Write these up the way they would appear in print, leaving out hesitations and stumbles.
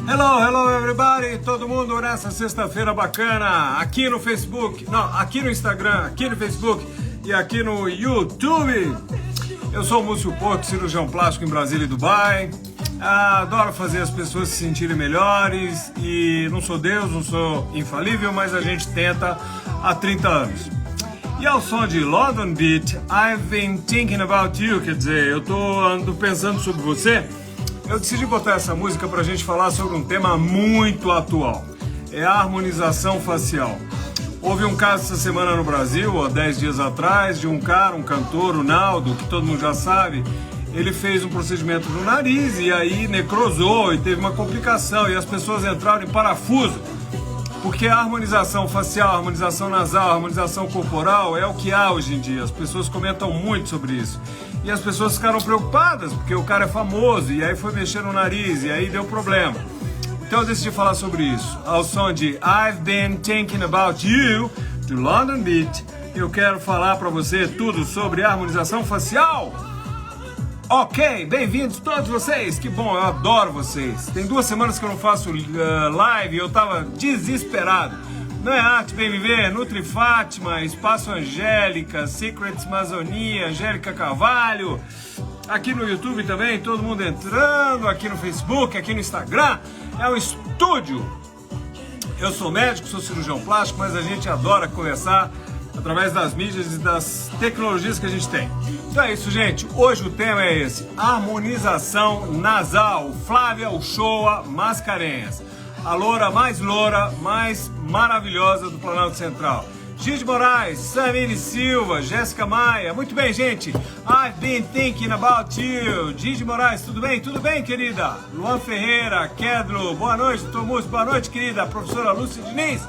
Hello, hello everybody, todo mundo nessa sexta-feira bacana, aqui no Facebook, não, aqui no Instagram, aqui no Facebook e aqui no YouTube. Eu sou o Múcio Porto, cirurgião plástico em Brasília e Dubai. Adoro fazer as pessoas se sentirem melhores e não sou Deus, não sou infalível, mas a gente tenta há 30 anos. E ao som de London Beat, I've been thinking about you, quer dizer, ando pensando sobre você. Eu decidi botar essa música pra gente falar sobre um tema muito atual. É a harmonização facial. Houve um caso essa semana no Brasil, há 10 dias atrás, de um cara, um cantor, o Naldo, que todo mundo já sabe. Ele fez um procedimento no nariz e aí necrosou e teve uma complicação. E as pessoas entraram em parafuso. Porque a harmonização facial, a harmonização nasal, a harmonização corporal é o que há hoje em dia. As pessoas comentam muito sobre isso. E as pessoas ficaram preocupadas, porque o cara é famoso, e aí foi mexer no nariz, e aí deu problema. Então eu decidi falar sobre isso. Ao som de I've Been Thinking About You, do London Beat, eu quero falar para você tudo sobre harmonização facial. Ok, bem-vindos todos vocês, que bom, eu adoro vocês. Tem 2 semanas que eu não faço live e eu tava desesperado. Não é Arte Bem Viver, Nutri Fátima, Espaço Angélica, Secrets Amazonia, Angélica Carvalho. Aqui no YouTube também, todo mundo entrando, aqui no Facebook, aqui no Instagram. É um estúdio. Eu sou médico, sou cirurgião plástico, mas a gente adora conversar através das mídias e das tecnologias que a gente tem. Então é isso, gente. Hoje o tema é esse: harmonização nasal. Flávia Uchoa Mascarenhas. A loura mais maravilhosa do Planalto Central. Gide Moraes, Samine Silva, Jéssica Maia. Muito bem, gente. I've been thinking about you. Gide Moraes, tudo bem? Tudo bem, querida? Luan Ferreira, Kedro, boa noite, doutor Múcio, boa noite, querida. Professora Lúcia Diniz.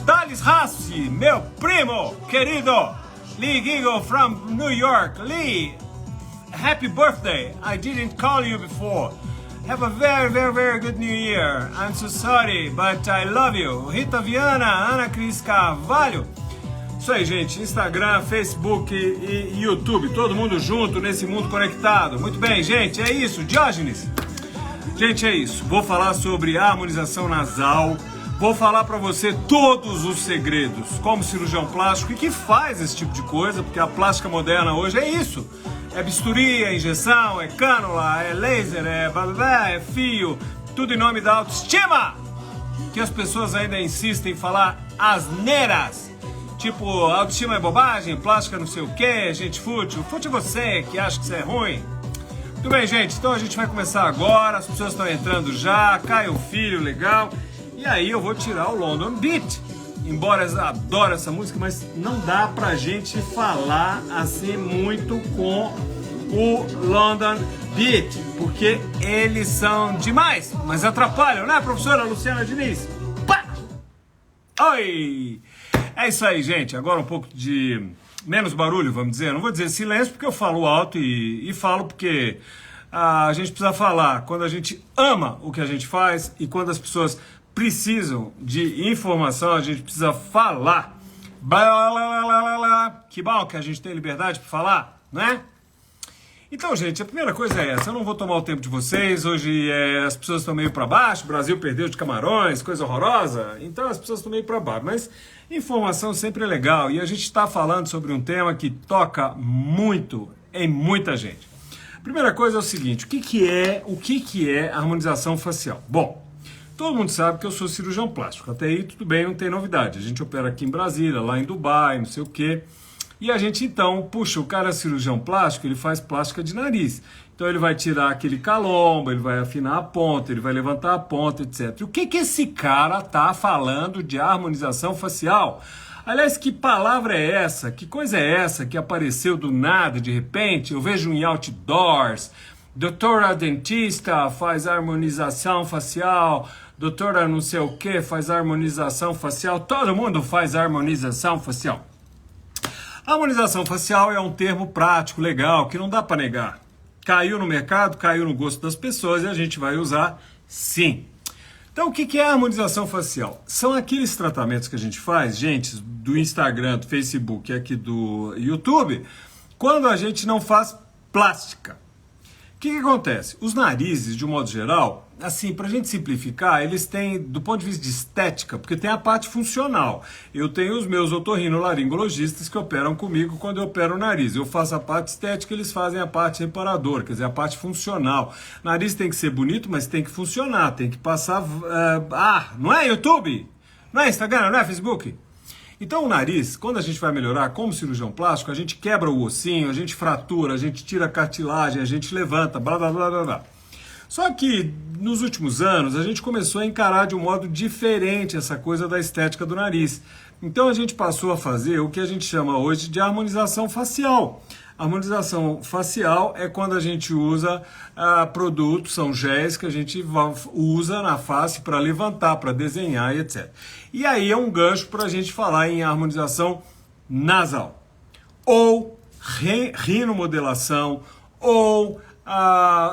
Thales Rassi, meu primo, querido. Lee Gigo from New York. Lee, happy birthday. I didn't call you before. Have a very, very, very good New Year. I'm so sorry, but I love you. Rita Viana, Ana Cris Carvalho. Isso aí, gente. Instagram, Facebook e YouTube. Todo mundo junto nesse mundo conectado. Muito bem, gente. É isso. Diógenes. Gente, é isso. Vou falar sobre harmonização nasal. Vou falar pra você todos os segredos como cirurgião plástico e que faz esse tipo de coisa, porque a plástica moderna hoje é isso. É bisturi, é injeção, é cânula, é laser, é blá blá blá, é fio, tudo em nome da autoestima, que as pessoas ainda insistem em falar asneiras, tipo, autoestima é bobagem, plástica não sei o que, gente fútil, fútil você que acha que isso é ruim. Muito bem, gente, então a gente vai começar agora, as pessoas estão entrando já, Caio Filho, legal, e aí eu vou tirar o London Beat. Embora eu adore essa música, mas não dá pra gente falar assim muito com o London Beat, porque eles são demais, mas atrapalham, né, professora Luciana Diniz? Pá! Oi! É isso aí, gente. Agora um pouco de menos barulho, vamos dizer. Não vou dizer silêncio porque eu falo alto e falo porque a gente precisa falar quando a gente ama o que a gente faz e quando as pessoas precisam de informação, a gente precisa falar. Blá, blá, blá, blá. Que bom que a gente tem liberdade para falar, né? Então, gente, a primeira coisa é essa. Eu não vou tomar o tempo de vocês. Hoje as pessoas estão meio para baixo. O Brasil perdeu de Camarões, coisa horrorosa. Então as pessoas estão meio para baixo. Mas informação sempre é legal. E a gente está falando sobre um tema que toca muito em muita gente. A primeira coisa é o seguinte: o que é harmonização facial? Bom, todo mundo sabe que eu sou cirurgião plástico. Até aí tudo bem, não tem novidade. A gente opera aqui em Brasília, lá em Dubai, não sei o quê. E a gente então, puxa, o cara é cirurgião plástico, ele faz plástica de nariz. Então ele vai tirar aquele calombo, ele vai afinar a ponta, ele vai levantar a ponta, etc. E o que esse cara tá falando de harmonização facial? Aliás, que palavra é essa? Que coisa é essa que apareceu do nada, de repente? Eu vejo em outdoors. Doutora dentista faz harmonização facial, doutora não sei o que faz harmonização facial, todo mundo faz harmonização facial. A harmonização facial é um termo prático, legal, que não dá para negar. Caiu no mercado, caiu no gosto das pessoas e a gente vai usar sim. Então o que é a harmonização facial? São aqueles tratamentos que a gente faz, gente, do Instagram, do Facebook e aqui do YouTube, quando a gente não faz plástica. O que acontece? Os narizes, de um modo geral, assim, para a gente simplificar, eles têm, do ponto de vista de estética, porque tem a parte funcional. Eu tenho os meus otorrinolaringologistas que operam comigo quando eu opero o nariz. Eu faço a parte estética, eles fazem a parte reparadora, quer dizer, a parte funcional. O nariz tem que ser bonito, mas tem que funcionar, tem que passar... não é YouTube? Não é Instagram? Não é Facebook? Então o nariz, quando a gente vai melhorar como cirurgião plástico, a gente quebra o ossinho, a gente fratura, a gente tira a cartilagem, a gente levanta, blá blá blá blá blá. Só que nos últimos anos a gente começou a encarar de um modo diferente essa coisa da estética do nariz. Então a gente passou a fazer o que a gente chama hoje de harmonização facial. A harmonização facial é quando a gente usa produtos, são géis que a gente usa na face para levantar, para desenhar e etc. E aí é um gancho para a gente falar em harmonização nasal, ou rinomodelação, ou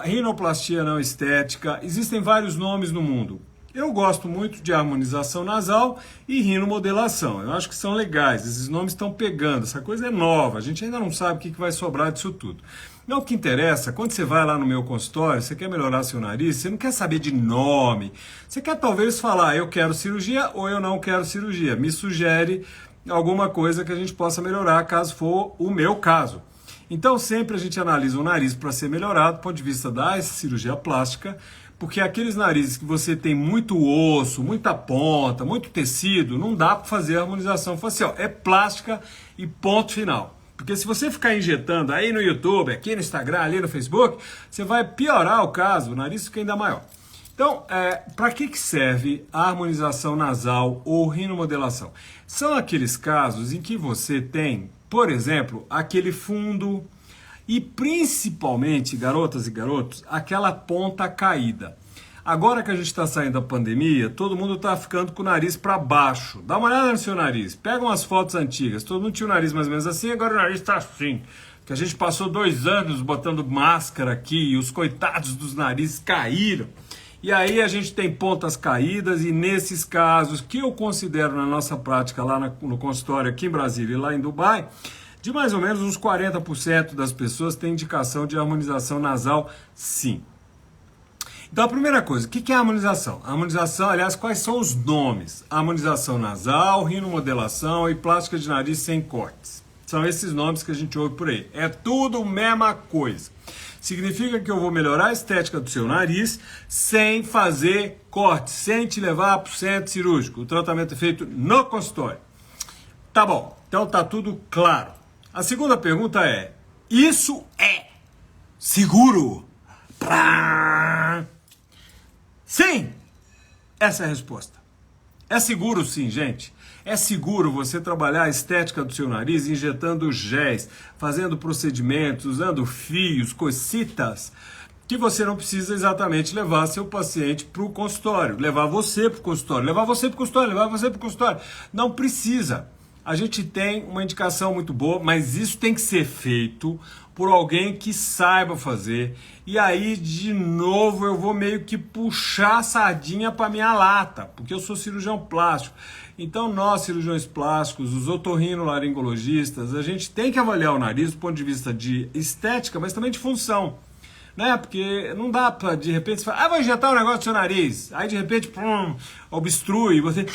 rinoplastia não estética. Existem vários nomes no mundo. Eu gosto muito de harmonização nasal e rinomodelação. Eu acho que são legais, esses nomes estão pegando, essa coisa é nova, a gente ainda não sabe o que vai sobrar disso tudo. Não, o que interessa, quando você vai lá no meu consultório, você quer melhorar seu nariz, você não quer saber de nome, você quer talvez falar, eu quero cirurgia ou eu não quero cirurgia. Me sugere alguma coisa que a gente possa melhorar, caso for o meu caso. Então sempre a gente analisa o nariz para ser melhorado do ponto de vista da cirurgia plástica, porque aqueles narizes que você tem muito osso, muita ponta, muito tecido, não dá para fazer harmonização facial. É plástica e ponto final. Porque se você ficar injetando aí no YouTube, aqui no Instagram, ali no Facebook, você vai piorar o caso, o nariz fica ainda maior. Então, para que serve a harmonização nasal ou rinomodelação? São aqueles casos em que você tem, por exemplo, aquele fundo... E principalmente, garotas e garotos, aquela ponta caída. Agora que a gente está saindo da pandemia, todo mundo está ficando com o nariz para baixo. Dá uma olhada no seu nariz, pega umas fotos antigas. Todo mundo tinha o nariz mais ou menos assim, agora o nariz está assim. Que a gente passou 2 anos botando máscara aqui e os coitados dos narizes caíram. E aí a gente tem pontas caídas e nesses casos, que eu considero na nossa prática lá no consultório aqui em Brasília e lá em Dubai... De mais ou menos uns 40% das pessoas têm indicação de harmonização nasal, sim. Então a primeira coisa, o que é a harmonização? A harmonização, aliás, quais são os nomes? Harmonização nasal, rinomodelação e plástica de nariz sem cortes. São esses nomes que a gente ouve por aí. É tudo a mesma coisa. Significa que eu vou melhorar a estética do seu nariz sem fazer corte, sem te levar para o centro cirúrgico. O tratamento é feito no consultório. Tá bom, então tá tudo claro. A segunda pergunta é, isso é seguro? Sim! Essa é a resposta. É seguro sim, gente. É seguro você trabalhar a estética do seu nariz injetando géis, fazendo procedimentos, usando fios, cocitas, que você não precisa exatamente levar seu paciente para o consultório, levar você para o consultório, levar você para o consultório, levar você para o consultório. Não precisa. A gente tem uma indicação muito boa, mas isso tem que ser feito por alguém que saiba fazer. E aí, de novo, eu vou meio que puxar a sardinha para minha lata, porque eu sou cirurgião plástico. Então, nós, cirurgiões plásticos, os otorrinolaringologistas, a gente tem que avaliar o nariz do ponto de vista de estética, mas também de função. Né? Porque não dá para, de repente, você falar, vou injetar um negócio no seu nariz. Aí, de repente, obstrui, você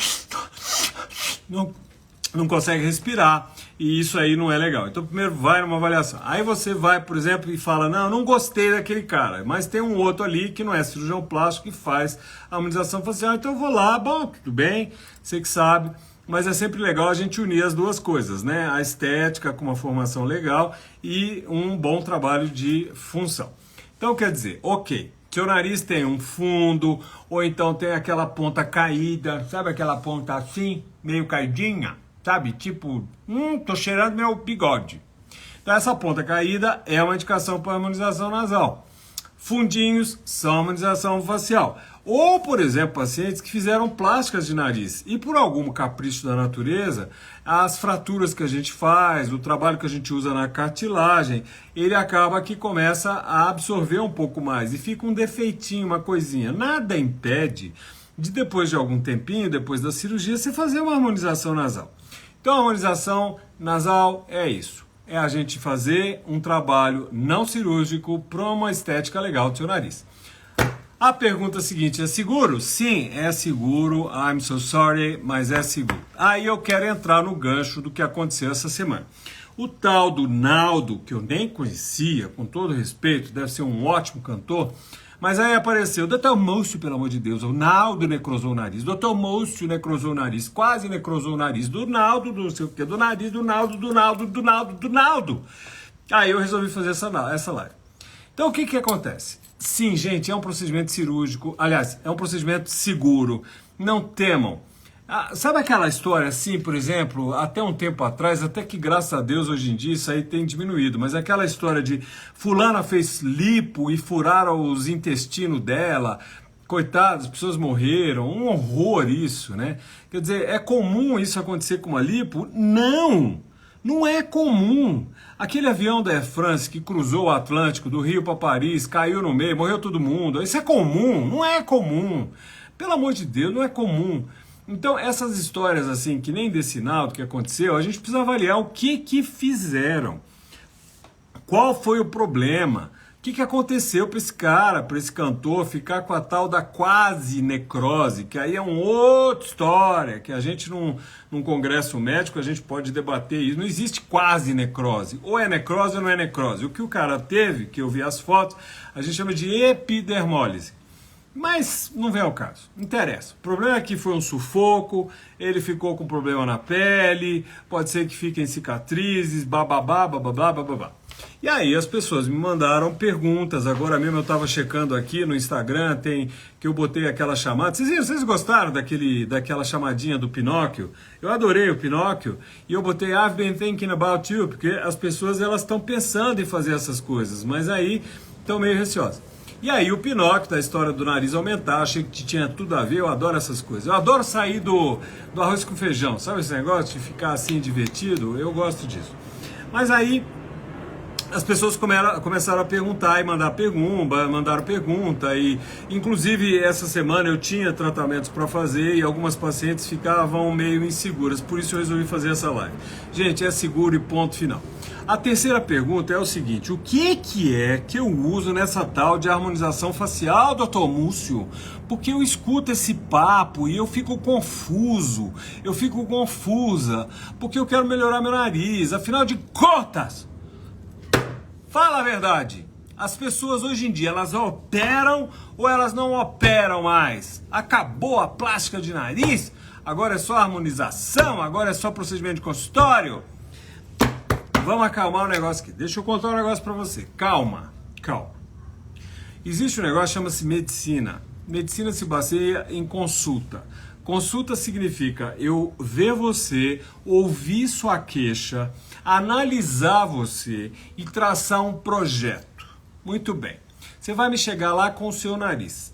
não consegue respirar, e isso aí não é legal. Então primeiro vai numa avaliação, aí você vai, por exemplo, e fala, não gostei daquele cara, mas tem um outro ali que não é cirurgião plástico que faz a harmonização facial, então eu vou lá, bom, tudo bem, você que sabe, mas é sempre legal a gente unir as duas coisas, né? A estética com uma formação legal e um bom trabalho de função. Então quer dizer, ok, seu nariz tem um fundo, ou então tem aquela ponta caída, sabe aquela ponta assim, meio caidinha? Sabe, tipo, tô cheirando meu bigode. Então essa ponta caída é uma indicação para harmonização nasal. Fundinhos são harmonização facial. Ou, por exemplo, pacientes que fizeram plásticas de nariz e por algum capricho da natureza, as fraturas que a gente faz, o trabalho que a gente usa na cartilagem, ele acaba que começa a absorver um pouco mais e fica um defeitinho, uma coisinha. Nada impede de depois de algum tempinho, depois da cirurgia, você fazer uma harmonização nasal. Então a harmonização nasal é isso. é a gente fazer um trabalho não cirúrgico para uma estética legal do seu nariz. A pergunta seguinte, é seguro? Sim, é seguro, I'm so sorry, mas é seguro. Aí eu quero entrar no gancho do que aconteceu essa semana. O tal do Naldo, que eu nem conhecia, com todo respeito, deve ser um ótimo cantor, mas aí apareceu, Dr. Múcio, pelo amor de Deus, o Naldo necrosou o nariz, Dr. Múcio necrosou o nariz, quase necrosou o nariz, do Naldo, do não sei o que, do nariz, do Naldo, do Naldo, do Naldo, do Naldo. Aí eu resolvi fazer essa live. Então o que acontece? Sim, gente, é um procedimento cirúrgico, aliás, é um procedimento seguro, não temam. Sabe aquela história assim, por exemplo, até um tempo atrás, até que graças a Deus hoje em dia isso aí tem diminuído, mas aquela história de fulana fez lipo e furaram os intestinos dela, coitadas, as pessoas morreram, um horror isso, né? Quer dizer, é comum isso acontecer com uma lipo? Não! Não é comum. Aquele avião da Air France que cruzou o Atlântico do Rio para Paris, caiu no meio, morreu todo mundo. Isso é comum? Não é comum. Pelo amor de Deus, não é comum. Então, essas histórias assim, que nem desse Naldo que aconteceu, a gente precisa avaliar o que fizeram. Qual foi o problema? O que aconteceu para esse cara, para esse cantor, ficar com a tal da quase necrose, que aí é uma outra história, que a gente num congresso médico, a gente pode debater isso. Não existe quase necrose. Ou é necrose ou não é necrose. O que o cara teve, que eu vi as fotos, a gente chama de epidermólise. Mas não vem ao caso, não interessa. O problema é que foi um sufoco, ele ficou com problema na pele, pode ser que fiquem cicatrizes, bababá, bababá, bababá. E aí as pessoas me mandaram perguntas, agora mesmo eu estava checando aqui no Instagram, que eu botei aquela chamada. Vocês gostaram daquela chamadinha do Pinóquio? Eu adorei o Pinóquio e eu botei I've been thinking about you, porque as pessoas elas estão pensando em fazer essas coisas, mas aí estão meio receosas. E aí o Pinóquio, da história do nariz aumentar, achei que tinha tudo a ver, eu adoro essas coisas. Eu adoro sair do arroz com feijão, sabe esse negócio de ficar assim divertido? Eu gosto disso. Mas aí as pessoas começaram a perguntar e mandaram pergunta, e inclusive essa semana eu tinha tratamentos para fazer e algumas pacientes ficavam meio inseguras, por isso eu resolvi fazer essa live. Gente, é seguro e ponto final. A terceira pergunta é o seguinte, o que é que eu uso nessa tal de harmonização facial, doutor Múcio? Porque eu escuto esse papo e eu fico confuso, eu fico confusa, porque eu quero melhorar meu nariz, afinal de contas, fala a verdade, as pessoas hoje em dia, elas operam ou elas não operam mais? Acabou a plástica de nariz? Agora é só harmonização? Agora é só procedimento de consultório? Vamos acalmar o negócio aqui. Deixa eu contar um negócio pra você. Calma. Existe um negócio que chama-se medicina. Medicina se baseia em consulta. Consulta significa eu ver você, ouvir sua queixa, analisar você e traçar um projeto. Muito bem. Você vai me chegar lá com o seu nariz.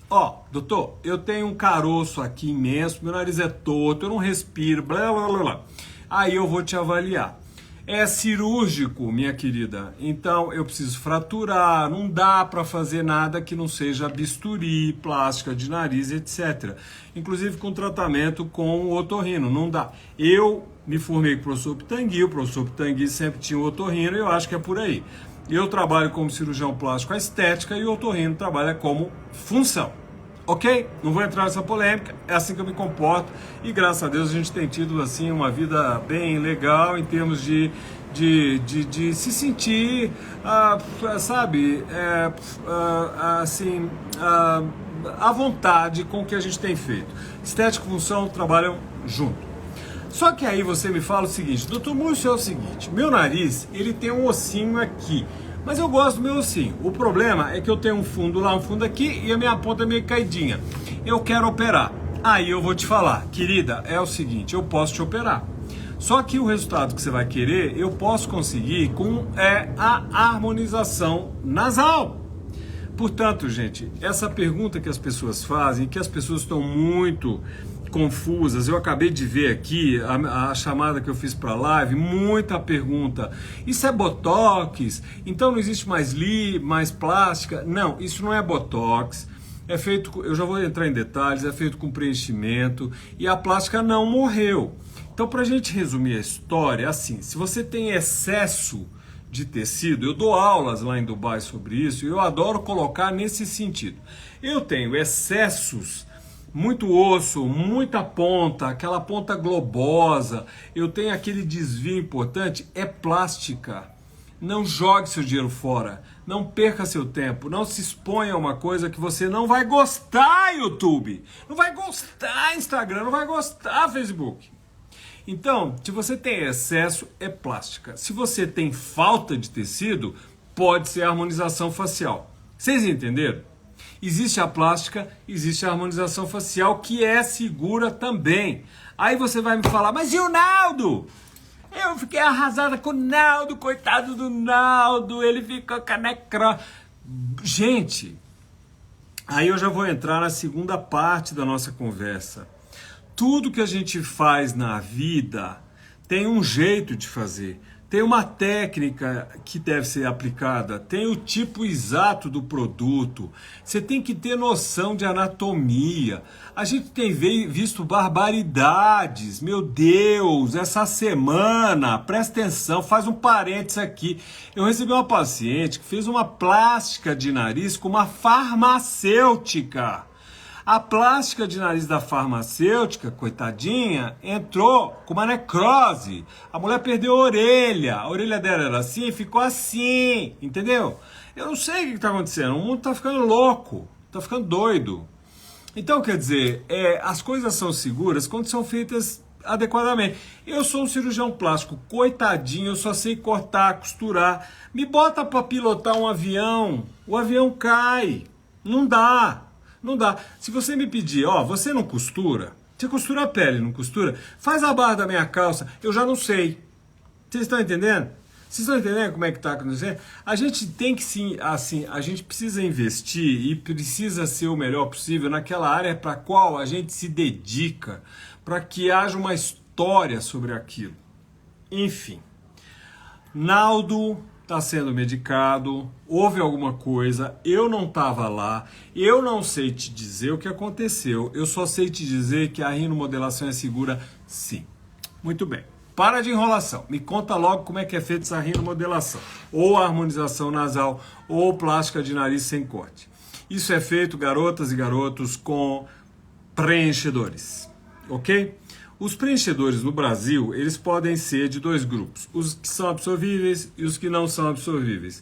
Doutor, eu tenho um caroço aqui imenso, meu nariz é torto, eu não respiro, blá, blá, blá, blá. Aí eu vou te avaliar. É cirúrgico, minha querida, então eu preciso fraturar, não dá para fazer nada que não seja bisturi, plástica de nariz, etc. Inclusive com tratamento com o otorrino, não dá. Eu me formei com o professor Pitangui sempre tinha o otorrino e eu acho que é por aí. Eu trabalho como cirurgião plástico a estética e o otorrino trabalha como função. Ok? Não vou entrar nessa polêmica, é assim que eu me comporto e graças a Deus a gente tem tido assim uma vida bem legal em termos de se sentir, à vontade com o que a gente tem feito. Estética e função trabalham junto. Só que aí você me fala o seguinte, doutor Múcio, é o seguinte, meu nariz ele tem um ossinho aqui. Mas eu gosto do meu ossinho. O problema é que eu tenho um fundo lá, um fundo aqui e a minha ponta é meio caidinha. Eu quero operar. Aí eu vou te falar, querida, é o seguinte, eu posso te operar. Só que o resultado que você vai querer, eu posso conseguir com a harmonização nasal. Portanto, gente, essa pergunta que as pessoas fazem, que as pessoas estão muito confusas, eu acabei de ver aqui a chamada que eu fiz para a live, muita pergunta, isso é botox? Então não existe mais plástica? Não, isso não é botox, é feito, eu já vou entrar em detalhes, é feito com preenchimento e a plástica não morreu. Então, para a gente resumir a história, assim, se você tem excesso de tecido, eu dou aulas lá em Dubai sobre isso e eu adoro colocar nesse sentido. Eu tenho excessos, muito osso, muita ponta, aquela ponta globosa, eu tenho aquele desvio importante, é plástica. Não jogue seu dinheiro fora, não perca seu tempo, não se exponha a uma coisa que você não vai gostar, YouTube, não vai gostar, Instagram, não vai gostar, Facebook. Então, se você tem excesso, é plástica. Se você tem falta de tecido, pode ser harmonização facial. Vocês entenderam? Existe a plástica, existe a harmonização facial, que é segura também. Aí você vai me falar, mas e o Naldo? Eu fiquei arrasada com o Naldo, coitado do Naldo, ele ficou com a necro... Gente, aí eu já vou entrar na segunda parte da nossa conversa. Tudo que a gente faz na vida tem um jeito de fazer, tem uma técnica que deve ser aplicada, tem o tipo exato do produto, você tem que ter noção de anatomia. A gente tem visto barbaridades, meu Deus, essa semana, presta atenção, faz um parênteses aqui. Eu recebi uma paciente que fez uma plástica de nariz com uma farmacêutica. A plástica de nariz da farmacêutica, coitadinha, entrou com uma necrose. A mulher perdeu a orelha dela era assim e ficou assim, entendeu? Eu não sei o que está acontecendo, o mundo está ficando louco, está ficando doido. Então, quer dizer, as coisas são seguras quando são feitas adequadamente. Eu sou um cirurgião plástico, coitadinho, eu só sei cortar, costurar. Me bota para pilotar um avião, o avião cai, não dá. Não dá. Se você me pedir, você não costura? Você costura a pele, não costura? Faz a barra da minha calça, eu já não sei. Vocês estão entendendo? Vocês estão entendendo como é que está acontecendo? A gente tem que sim, assim, a gente precisa investir e precisa ser o melhor possível naquela área para a qual a gente se dedica, para que haja uma história sobre aquilo. Enfim, Naldo está sendo medicado, houve alguma coisa, eu não estava lá, eu não sei te dizer o que aconteceu, eu só sei te dizer que a rinomodelação é segura, sim. Muito bem, para de enrolação, me conta logo como é que é feita essa rinomodelação, ou harmonização nasal, ou plástica de nariz sem corte. Isso é feito, garotas e garotos, com preenchedores, ok? Os preenchedores no Brasil, eles podem ser de dois grupos, os que são absorvíveis e os que não são absorvíveis.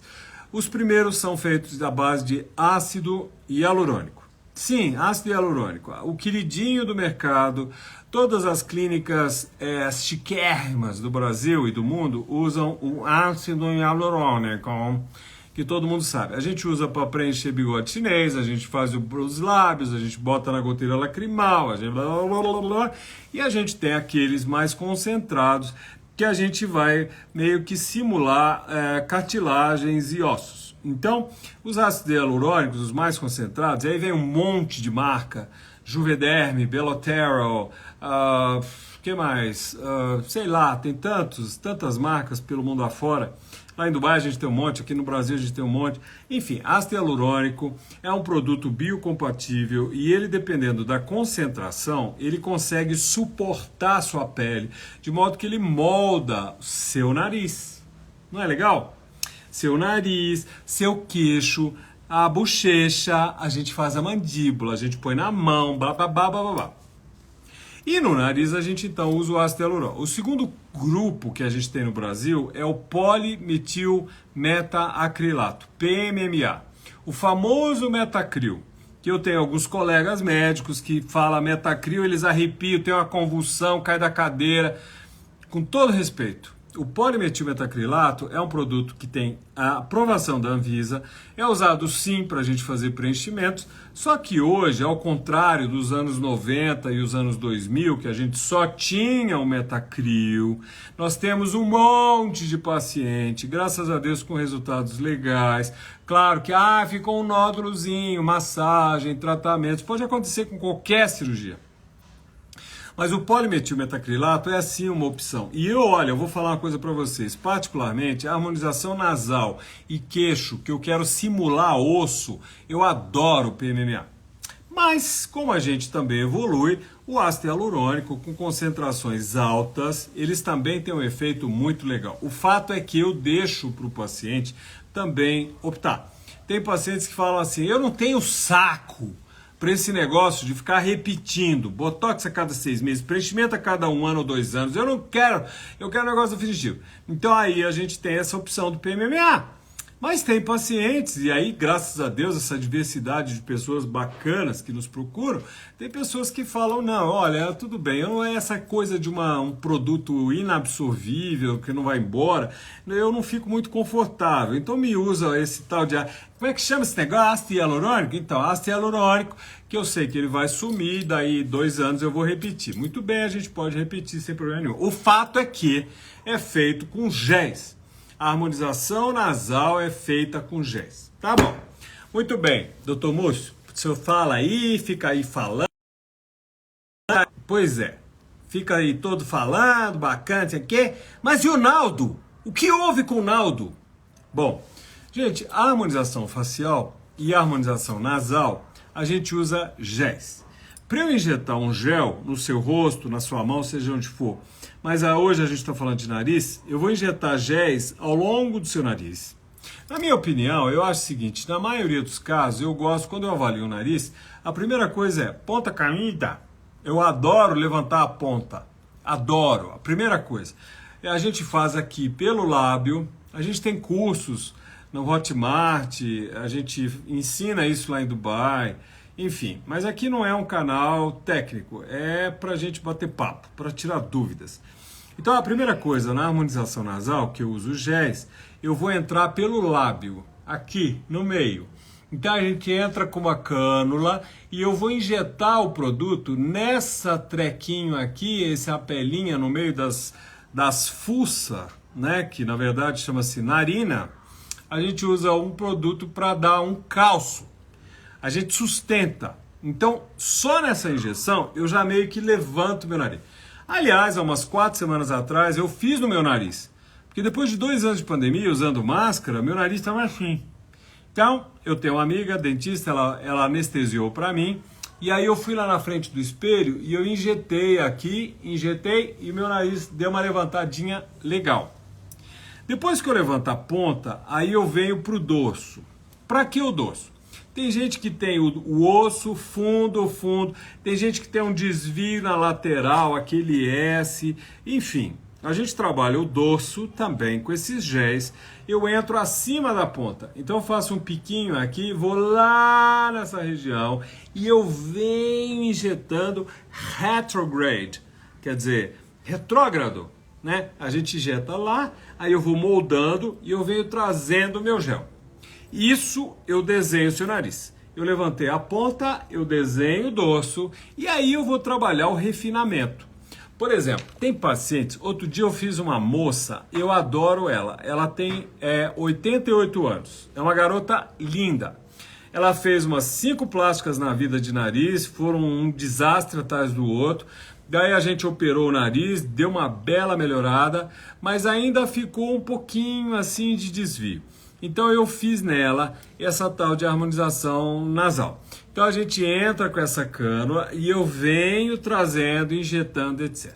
Os primeiros são feitos à base de ácido hialurônico. Sim, ácido hialurônico, o queridinho do mercado, todas as clínicas chiquérrimas do Brasil e do mundo usam o ácido hialurônico, que todo mundo sabe. A gente usa para preencher bigode chinês, a gente faz os lábios, a gente bota na goteira lacrimal, a gente blá, blá, blá, blá, e a gente tem aqueles mais concentrados que a gente vai meio que simular cartilagens e ossos. Então, os ácidos hialurônicos, os mais concentrados, aí vem um monte de marca, Juvederm, Belotero, que mais? Sei lá, tem tantas marcas pelo mundo afora. Lá em Dubai a gente tem um monte, aqui no Brasil a gente tem um monte. Enfim, ácido hialurônico é um produto biocompatível e ele, dependendo da concentração, ele consegue suportar a sua pele, de modo que ele molda seu nariz. Não é legal? Seu nariz, seu queixo, a bochecha, a gente faz a mandíbula, a gente põe na mão, blá, blá, blá, blá, blá. E no nariz a gente então usa o ácido hialurônico. O segundo grupo que a gente tem no Brasil é o polimetilmeta-acrilato, PMMA. O famoso metacril, que eu tenho alguns colegas médicos que falam metacril, eles arrepiam, tem uma convulsão, cai da cadeira. Com todo respeito, o polimetilmetacrilato é um produto que tem a aprovação da Anvisa, é usado sim para a gente fazer preenchimentos, só que hoje, ao contrário dos anos 90 e os anos 2000, que a gente só tinha o metacril, nós temos um monte de paciente, graças a Deus com resultados legais. Claro que ficou um nódulozinho, massagem, tratamentos, pode acontecer com qualquer cirurgia. Mas o polimetilmetacrilato é sim uma opção. E eu vou falar uma coisa para vocês. Particularmente, a harmonização nasal e queixo, que eu quero simular osso, eu adoro o PMMA. Mas, como a gente também evolui, o ácido hialurônico com concentrações altas, eles também têm um efeito muito legal. O fato é que eu deixo para o paciente também optar. Tem pacientes que falam assim, eu não tenho saco para esse negócio de ficar repetindo, botox a cada 6 meses, preenchimento a cada 1 ano ou 2 anos, eu não quero, eu quero um negócio definitivo. Então aí a gente tem essa opção do PMMA. Mas tem pacientes, e aí, graças a Deus, essa diversidade de pessoas bacanas que nos procuram, tem pessoas que falam, não, olha, tudo bem, eu não é essa coisa de um produto inabsorvível, que não vai embora, eu não fico muito confortável, então me usa esse tal de, como é que chama esse negócio? Ácido hialurônico? Então, ácido hialurônico, que eu sei que ele vai sumir, daí 2 anos eu vou repetir. Muito bem, a gente pode repetir sem problema nenhum. O fato é que é feito com géis. A harmonização nasal é feita com géis. Tá bom. Muito bem, doutor Múcio, o senhor fala aí, fica aí falando. Pois é, fica aí todo falando, bacana, sei o quê. Mas e o Naldo? O que houve com o Naldo? Bom, gente, a harmonização facial e a harmonização nasal, a gente usa géis. Para eu injetar um gel no seu rosto, na sua mão, seja onde for, mas hoje a gente está falando de nariz, eu vou injetar géis ao longo do seu nariz. Na minha opinião, eu acho o seguinte, na maioria dos casos, eu gosto, quando eu avalio o nariz, a primeira coisa é ponta caída. Eu adoro levantar a ponta, adoro. A primeira coisa, a gente faz aqui pelo lábio, a gente tem cursos no Hotmart, a gente ensina isso lá em Dubai, enfim, mas aqui não é um canal técnico, é para a gente bater papo, para tirar dúvidas. Então a primeira coisa, na harmonização nasal, que eu uso géis, eu vou entrar pelo lábio, aqui no meio. Então a gente entra com uma cânula e eu vou injetar o produto nessa trequinho aqui, essa pelinha no meio das fuças, né, que na verdade chama-se narina. A gente usa um produto para dar um calço. A gente sustenta. Então, só nessa injeção, eu já meio que levanto meu nariz. Aliás, há umas 4 semanas atrás, eu fiz no meu nariz. Porque depois de 2 anos de pandemia, usando máscara, meu nariz estava assim. Então, eu tenho uma amiga, dentista, ela anestesiou para mim. E aí eu fui lá na frente do espelho e eu injetei aqui, e meu nariz deu uma levantadinha legal. Depois que eu levanto a ponta, aí eu venho para o dorso. Para que o dorso? Tem gente que tem o osso fundo, tem gente que tem um desvio na lateral, aquele S, enfim. A gente trabalha o dorso também com esses géis. Eu entro acima da ponta, então eu faço um piquinho aqui, vou lá nessa região e eu venho injetando retrograde, quer dizer, retrógrado, né? A gente injeta lá, aí eu vou moldando e eu venho trazendo o meu gel. Isso eu desenho o seu nariz. Eu levantei a ponta, eu desenho o dorso e aí eu vou trabalhar o refinamento. Por exemplo, tem pacientes, outro dia eu fiz uma moça, eu adoro ela. Ela tem 88 anos, é uma garota linda. Ela fez umas 5 plásticas na vida de nariz, foram um desastre atrás do outro. Daí a gente operou o nariz, deu uma bela melhorada, mas ainda ficou um pouquinho assim de desvio. Então eu fiz nela essa tal de harmonização nasal. Então a gente entra com essa cânula e eu venho trazendo, injetando, etc.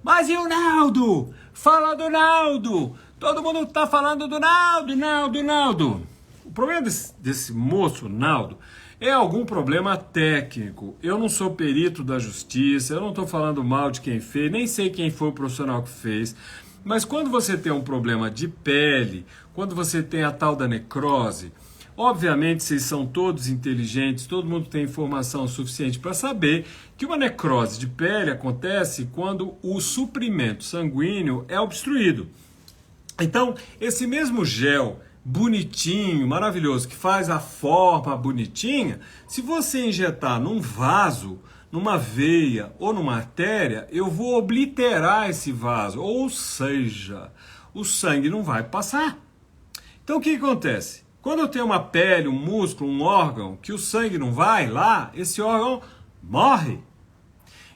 Mas e o Naldo? Fala do Naldo! Todo mundo está falando do Naldo. O problema desse moço, Naldo, é algum problema técnico. Eu não sou perito da justiça, eu não estou falando mal de quem fez, nem sei quem foi o profissional que fez. Mas quando você tem um problema de pele, quando você tem a tal da necrose, obviamente vocês são todos inteligentes, todo mundo tem informação suficiente para saber que uma necrose de pele acontece quando o suprimento sanguíneo é obstruído. Então, esse mesmo gel bonitinho, maravilhoso, que faz a forma bonitinha, se você injetar num vaso, numa veia ou numa artéria, eu vou obliterar esse vaso, ou seja, o sangue não vai passar. Então o que acontece? Quando eu tenho uma pele, um músculo, um órgão, que o sangue não vai lá, esse órgão morre.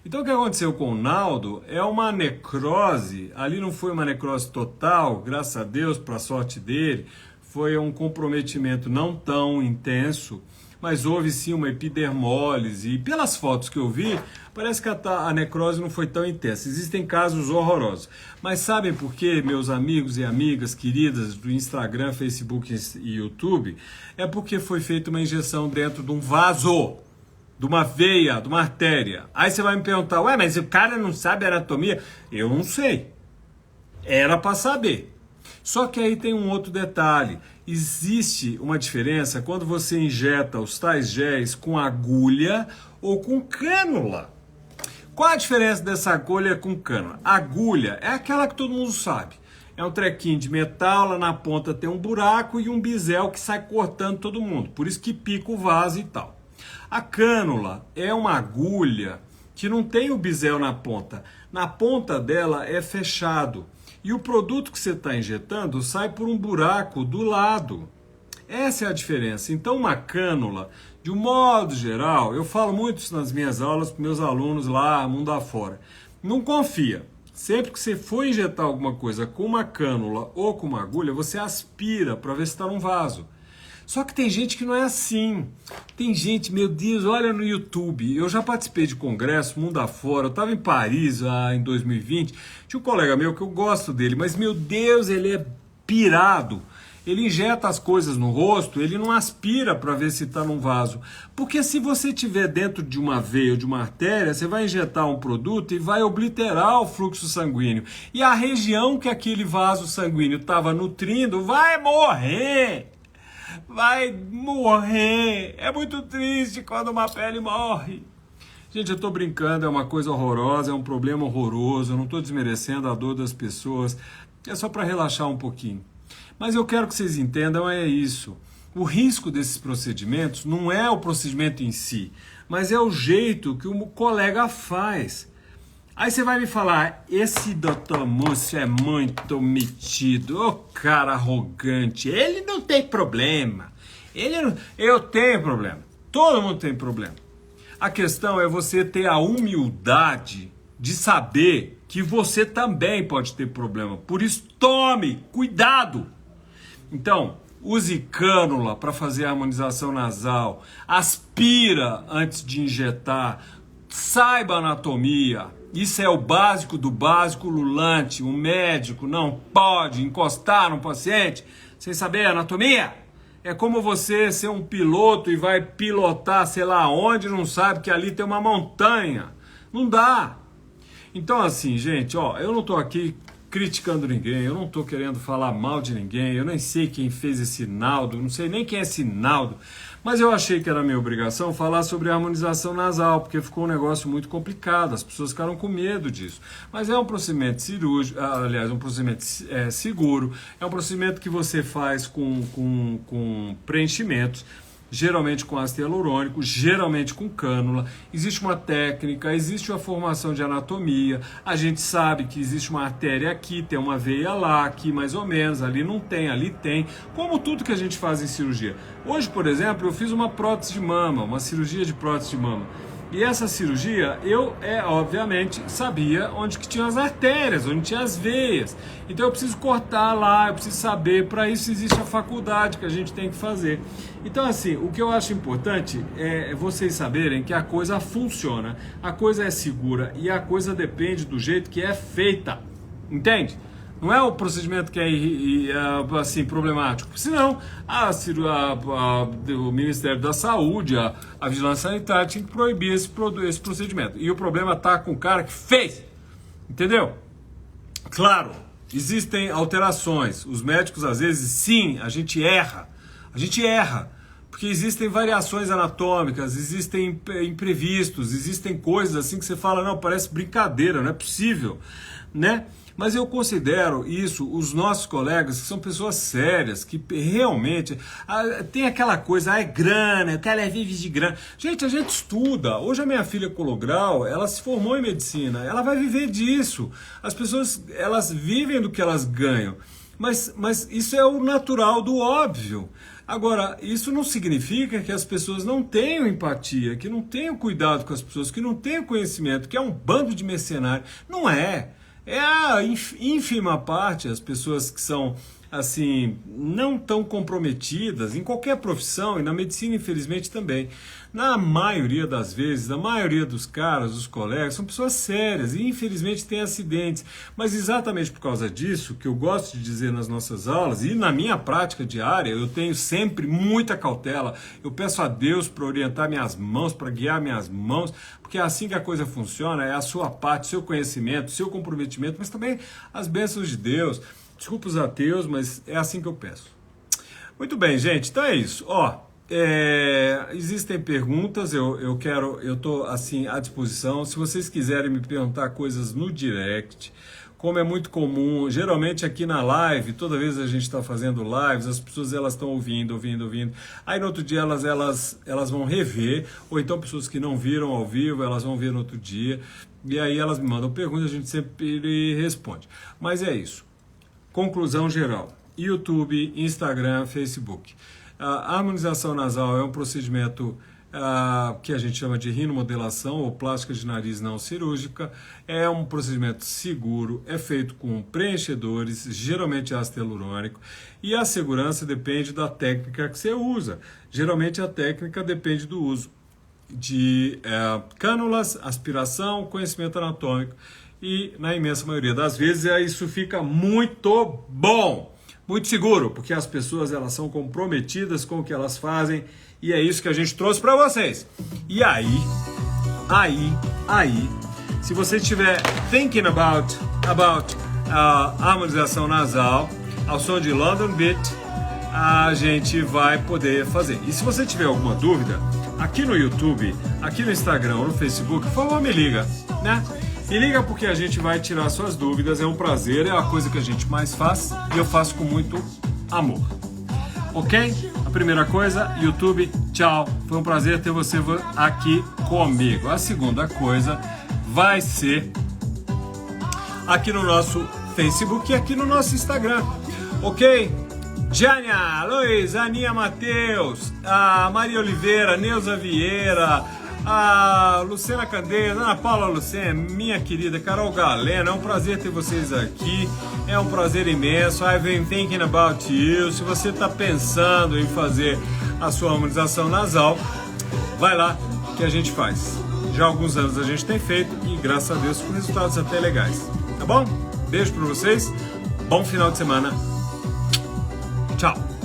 Então o que aconteceu com o Naldo é uma necrose, ali não foi uma necrose total, graças a Deus, para a sorte dele, foi um comprometimento não tão intenso, mas houve sim uma epidermólise. E pelas fotos que eu vi, parece que a necrose não foi tão intensa. Existem casos horrorosos. Mas sabem por quê, meus amigos e amigas queridas do Instagram, Facebook e YouTube? É porque foi feita uma injeção dentro de um vaso, de uma veia, de uma artéria. Aí você vai me perguntar, ué, mas o cara não sabe anatomia? Eu não sei. Era para saber. Só que aí tem um outro detalhe. Existe uma diferença quando você injeta os tais géis com agulha ou com cânula. Qual a diferença dessa agulha com cânula? A agulha é aquela que todo mundo sabe. É um trequinho de metal, lá na ponta tem um buraco e um bisel que sai cortando todo mundo. Por isso que pica o vaso e tal. A cânula é uma agulha que não tem o bisel na ponta. Na ponta dela é fechado. E o produto que você está injetando sai por um buraco do lado. Essa é a diferença. Então, uma cânula, de um modo geral, eu falo muito isso nas minhas aulas para meus alunos lá, mundo afora. Não confia. Sempre que você for injetar alguma coisa com uma cânula ou com uma agulha, você aspira para ver se está num vaso. Só que tem gente que não é assim. Tem gente, meu Deus, olha no YouTube. Eu já participei de congresso, mundo afora. Eu estava em Paris em 2020. Tinha um colega meu que eu gosto dele, mas meu Deus, ele é pirado. Ele injeta as coisas no rosto, ele não aspira para ver se está num vaso. Porque se você estiver dentro de uma veia ou de uma artéria, você vai injetar um produto e vai obliterar o fluxo sanguíneo. E a região que aquele vaso sanguíneo estava nutrindo vai morrer. Vai morrer. É muito triste quando uma pele morre. Gente, eu tô brincando, é uma coisa horrorosa, é um problema horroroso, eu não tô desmerecendo a dor das pessoas, é só para relaxar um pouquinho. Mas eu quero que vocês entendam, é isso. O risco desses procedimentos não é o procedimento em si, mas é o jeito que o colega faz. Aí você vai me falar, esse doutor Múcio é muito metido, ô cara arrogante, ele não tem problema. Eu tenho problema, todo mundo tem problema. A questão é você ter a humildade de saber que você também pode ter problema. Por isso, tome cuidado. Então, use cânula para fazer a harmonização nasal, aspira antes de injetar, saiba a anatomia. Isso é o básico do básico lulante. O médico não pode encostar no paciente sem saber a anatomia. É como você ser um piloto e vai pilotar sei lá onde, não sabe que ali tem uma montanha. Não dá. Então assim, gente, ó, eu não tô aqui criticando ninguém, eu não tô querendo falar mal de ninguém, eu nem sei quem fez esse Naldo, não sei nem quem é esse Naldo, mas eu achei que era minha obrigação falar sobre a harmonização nasal, porque ficou um negócio muito complicado, as pessoas ficaram com medo disso. Mas é um procedimento cirúrgico, aliás, um procedimento seguro, é um procedimento que você faz com preenchimentos, geralmente com ácido hialurônico, geralmente com cânula. Existe uma técnica, existe uma formação de anatomia, a gente sabe que existe uma artéria aqui, tem uma veia lá, aqui mais ou menos, ali não tem, ali tem, como tudo que a gente faz em cirurgia. Hoje, por exemplo, eu fiz uma prótese de mama, uma cirurgia de prótese de mama. E essa cirurgia, eu, obviamente, sabia onde que tinha as artérias, onde tinha as veias. Então eu preciso cortar lá, eu preciso saber, para isso existe a faculdade que a gente tem que fazer. Então assim, o que eu acho importante é vocês saberem que a coisa funciona, a coisa é segura e a coisa depende do jeito que é feita, entende? Não é o procedimento que é assim, problemático. Senão, o Ministério da Saúde, a Vigilância Sanitária tinha que proibir esse procedimento. E o problema está com o cara que fez. Entendeu? Claro, existem alterações. Os médicos, às vezes, sim, a gente erra. A gente erra. Porque existem variações anatômicas, existem imprevistos, existem coisas assim que você fala, não, parece brincadeira, não é possível, né? Mas eu considero isso, os nossos colegas, que são pessoas sérias, que realmente tem aquela coisa, é grana, o cara vive de grana. Gente, a gente estuda. Hoje a minha filha Colograu, ela se formou em medicina, ela vai viver disso. As pessoas, elas vivem do que elas ganham. Mas isso é o natural do óbvio. Agora, isso não significa que as pessoas não tenham empatia, que não tenham cuidado com as pessoas, que não tenham conhecimento, que é um bando de mercenários. Não é. É a ínfima parte, as pessoas que são assim, não tão comprometidas em qualquer profissão e na medicina, infelizmente, também. Na maioria das vezes, na maioria dos caras, dos colegas, são pessoas sérias e infelizmente têm acidentes. Mas exatamente por causa disso, que eu gosto de dizer nas nossas aulas e na minha prática diária, eu tenho sempre muita cautela. Eu peço a Deus para orientar minhas mãos, para guiar minhas mãos, porque é assim que a coisa funciona, é a sua parte, seu conhecimento, seu comprometimento, mas também as bênçãos de Deus. Desculpa os ateus, mas é assim que eu peço. Muito bem, gente, então é isso. Existem perguntas, eu estou assim à disposição. Se vocês quiserem me perguntar coisas no direct, como é muito comum, geralmente aqui na live, toda vez a gente está fazendo lives, as pessoas elas estão ouvindo. Aí no outro dia elas vão rever, ou então pessoas que não viram ao vivo, elas vão ver no outro dia, e aí elas me mandam perguntas, a gente sempre responde. Mas é isso. Conclusão geral, YouTube, Instagram, Facebook. A harmonização nasal é um procedimento que a gente chama de rinomodelação ou plástica de nariz não cirúrgica. É um procedimento seguro, é feito com preenchedores, geralmente ácido hialurônico, e a segurança depende da técnica que você usa. Geralmente a técnica depende do uso de cânulas, aspiração, conhecimento anatômico. E na imensa maioria das vezes isso fica muito bom, muito seguro, porque as pessoas elas são comprometidas com o que elas fazem e é isso que a gente trouxe para vocês. E aí, se você estiver thinking about harmonização nasal ao som de London Beat, a gente vai poder fazer. E se você tiver alguma dúvida, aqui no YouTube, aqui no Instagram ou no Facebook, por favor me liga, né? Me liga porque a gente vai tirar suas dúvidas, é um prazer, é a coisa que a gente mais faz e eu faço com muito amor. Ok? A primeira coisa, YouTube, tchau. Foi um prazer ter você aqui comigo. A segunda coisa vai ser aqui no nosso Facebook e aqui no nosso Instagram. Ok? Jânia, Luiz, Aninha Matheus, a Maria Oliveira, Neuza Vieira, a Luciana Candeias, Ana Paula Lucena, minha querida Carol Galena, é um prazer ter vocês aqui, é um prazer imenso. I've been thinking about you. Se você está pensando em fazer a sua harmonização nasal, vai lá que a gente faz. Já há alguns anos a gente tem feito e graças a Deus com resultados até legais. Tá bom? Beijo para vocês, bom final de semana. Tchau.